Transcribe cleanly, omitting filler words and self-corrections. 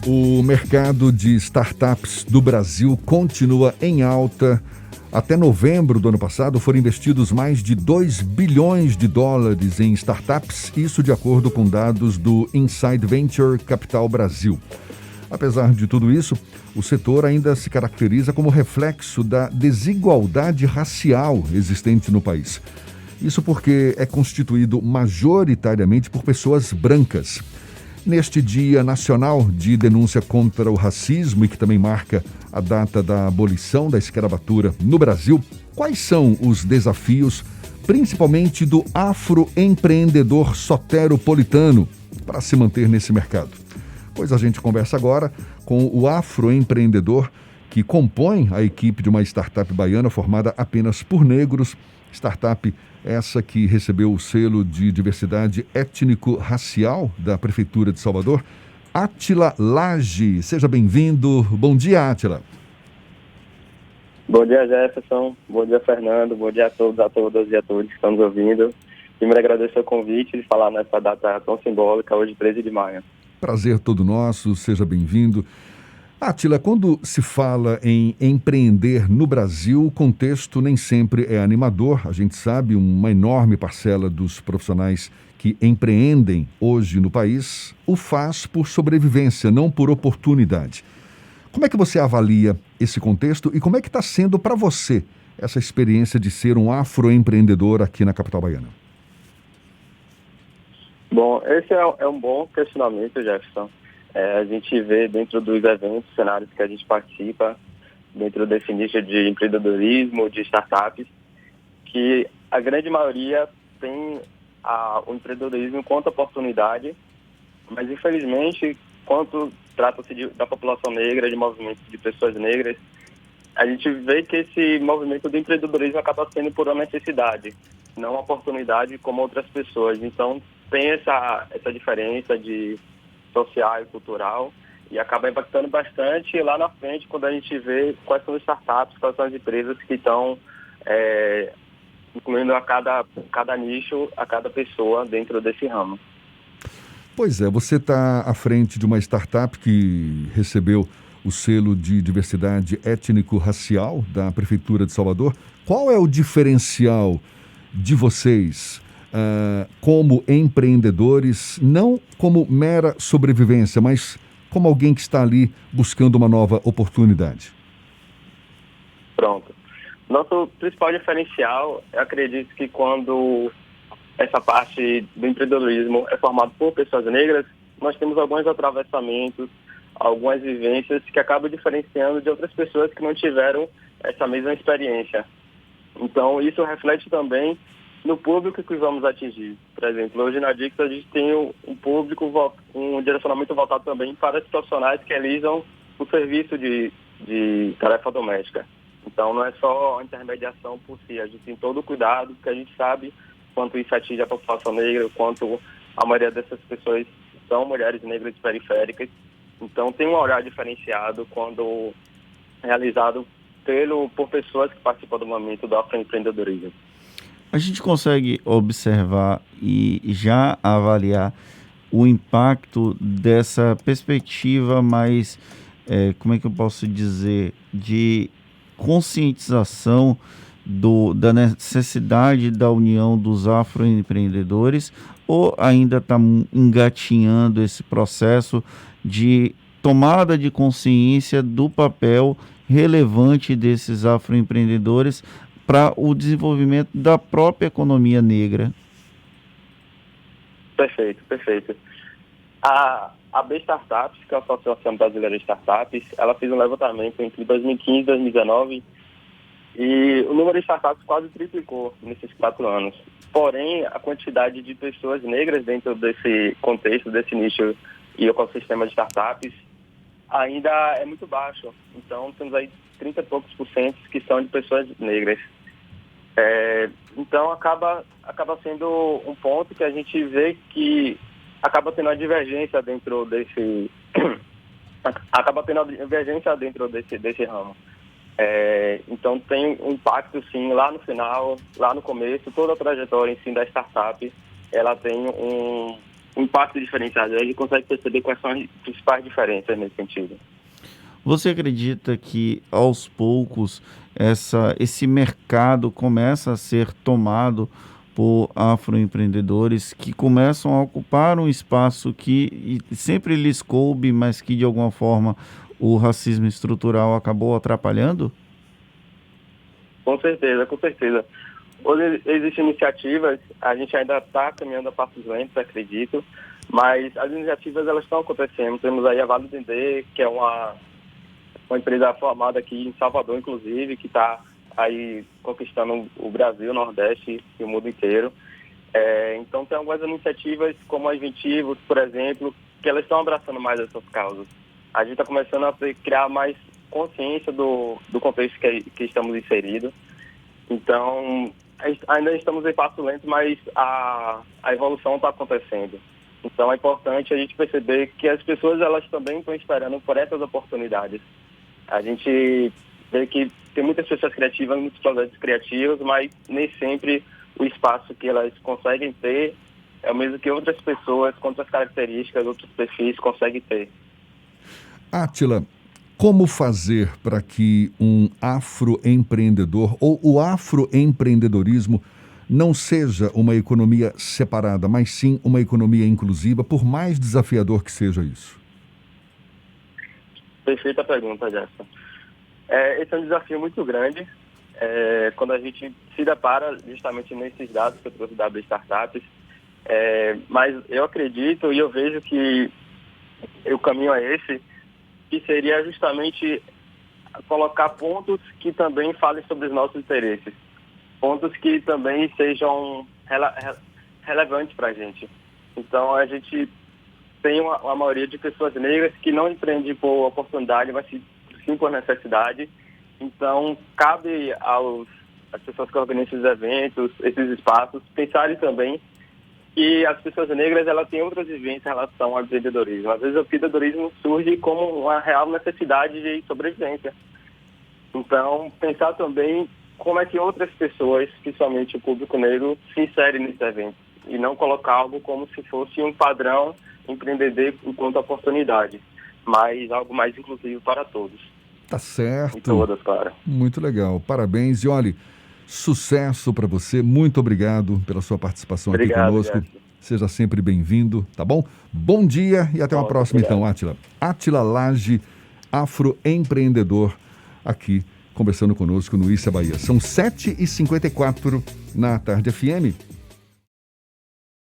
O mercado de startups do Brasil continua em alta. Até novembro do ano passado foram investidos mais de 2 bilhões de dólares em startups, isso de acordo com dados do Inside Venture Capital Brasil. Apesar de tudo isso, o setor ainda se caracteriza como reflexo da desigualdade racial existente no país. Isso porque é constituído majoritariamente por pessoas brancas. Neste Dia Nacional de Denúncia contra o Racismo, e que também marca a data da abolição da escravatura no Brasil, quais são os desafios, principalmente do afroempreendedor soteropolitano, para se manter nesse mercado? Pois a gente conversa agora com o afroempreendedor que compõe a equipe de uma startup baiana formada apenas por negros, startup essa que recebeu o selo de diversidade étnico-racial da Prefeitura de Salvador, Átila Lage. Seja bem-vindo. Bom dia, Átila. Bom dia, Jefferson. Bom dia, Fernando. Bom dia a todos, a todas e a todos que estão nos ouvindo. Primeiro, agradecer o convite de falar nessa data tão simbólica, hoje, 13 de maio. Prazer todo nosso. Seja bem-vindo. Átila, quando se fala em empreender no Brasil, o contexto nem sempre é animador. A gente sabe, uma enorme parcela dos profissionais que empreendem hoje no país o faz por sobrevivência, não por oportunidade. Como é que você avalia esse contexto e como é que está sendo para você essa experiência de ser um afroempreendedor aqui na capital baiana? Bom, esse é um bom questionamento, Jefferson. A gente vê dentro dos eventos, cenários que a gente participa, dentro desse nicho de empreendedorismo, de startups, que a grande maioria tem o empreendedorismo enquanto oportunidade, mas infelizmente, quando trata-se da população negra, de movimentos de pessoas negras, a gente vê que esse movimento do empreendedorismo acaba sendo por uma necessidade, não uma oportunidade como outras pessoas. Então, tem essa diferença de social e cultural, e acaba impactando bastante lá na frente quando a gente vê quais são as startups, quais são as empresas que estão incluindo a cada nicho, a cada pessoa dentro desse ramo. Pois é, você está à frente de uma startup que recebeu o selo de diversidade étnico-racial da Prefeitura de Salvador. Qual é o diferencial de vocês como empreendedores, não como mera sobrevivência, mas como alguém que está ali buscando uma nova oportunidade? Pronto. Nosso principal diferencial, eu acredito que quando essa parte do empreendedorismo é formado por pessoas negras, nós temos alguns atravessamentos, algumas vivências que acabam diferenciando de outras pessoas que não tiveram essa mesma experiência. Então, isso reflete também no público que vamos atingir. Por exemplo, hoje na Dix a gente tem um público, um direcionamento voltado também para os profissionais que realizam o serviço de tarefa doméstica. Então, não é só a intermediação por si, a gente tem todo o cuidado, porque a gente sabe quanto isso atinge a população negra, quanto a maioria dessas pessoas são mulheres negras periféricas. Então, tem um olhar diferenciado quando realizado por pessoas que participam do movimento do afroempreendedorismo. A gente consegue observar e já avaliar o impacto dessa perspectiva mais, como é que eu posso dizer, de conscientização da necessidade da união dos afroempreendedores, ou ainda está engatinhando esse processo de tomada de consciência do papel relevante desses afroempreendedores para o desenvolvimento da própria economia negra? Perfeito, perfeito. A B Startups, que é a Associação Brasileira de Startups, ela fez um levantamento entre 2015 e 2019 e o número de startups quase triplicou nesses 4 anos. Porém, a quantidade de pessoas negras dentro desse contexto, desse nicho e ecossistema de startups ainda é muito baixo. Então, temos aí 30 e poucos % que são de pessoas negras. Então, acaba sendo um ponto que a gente vê que acaba tendo uma divergência dentro desse desse ramo. Então, tem um impacto, sim, lá no final, lá no começo, toda a trajetória em si da startup, ela tem um impacto diferenciado. A gente consegue perceber quais são as principais diferenças nesse sentido. Você acredita que aos poucos esse mercado começa a ser tomado por afroempreendedores que começam a ocupar um espaço que sempre lhes coube, mas que de alguma forma o racismo estrutural acabou atrapalhando? Com certeza, com certeza. Hoje existem iniciativas, a gente ainda está caminhando a passos lentos, acredito, mas as iniciativas elas estão acontecendo. Temos aí a Vale do Dendê, que é uma empresa formada aqui em Salvador, inclusive, que está aí conquistando o Brasil, o Nordeste e o mundo inteiro. Então tem algumas iniciativas como a Inventivos, por exemplo, que elas estão abraçando mais essas causas. A gente está começando a criar mais consciência do contexto que estamos inseridos. Então, ainda estamos em passo lento, mas a evolução está acontecendo. Então, é importante a gente perceber que as pessoas elas também estão esperando por essas oportunidades. A gente vê que tem muitas pessoas criativas, muitos projetos criativos, mas nem sempre o espaço que elas conseguem ter é o mesmo que outras pessoas com outras características, outros perfis conseguem ter. Átila, como fazer para que um afroempreendedor ou o afroempreendedorismo não seja uma economia separada, mas sim uma economia inclusiva, por mais desafiador que seja isso? Perfeita pergunta, Jefferson. Esse é um desafio muito grande. Quando a gente se depara justamente nesses dados que eu trouxe da AB Startups, mas eu acredito e eu vejo que o caminho é esse, que seria justamente colocar pontos que também falem sobre os nossos interesses, pontos que também sejam relevantes para a gente. Então, a gente tem uma maioria de pessoas negras que não empreendem por oportunidade, mas sim por necessidade. Então, cabe às pessoas que organizam esses eventos, esses espaços, pensarem também que as pessoas negras elas têm outras vivências em relação ao empreendedorismo. Às vezes o empreendedorismo surge como uma real necessidade de sobrevivência. Então, pensar também como é que outras pessoas, principalmente o público negro, se inserem nesse evento. E não colocar algo como se fosse um padrão empreender enquanto oportunidade, mas algo mais inclusivo para todos. Tá certo. E todas, claro. Muito legal. Parabéns. E olha, sucesso para você. Muito obrigado pela sua participação aqui conosco. Jefferson. Seja sempre bem-vindo, tá bom? Bom dia e até uma próxima, então, Átila. Átila Lage, afroempreendedor, aqui conversando conosco no Issa Bahia. São 7h54 na Tarde FM.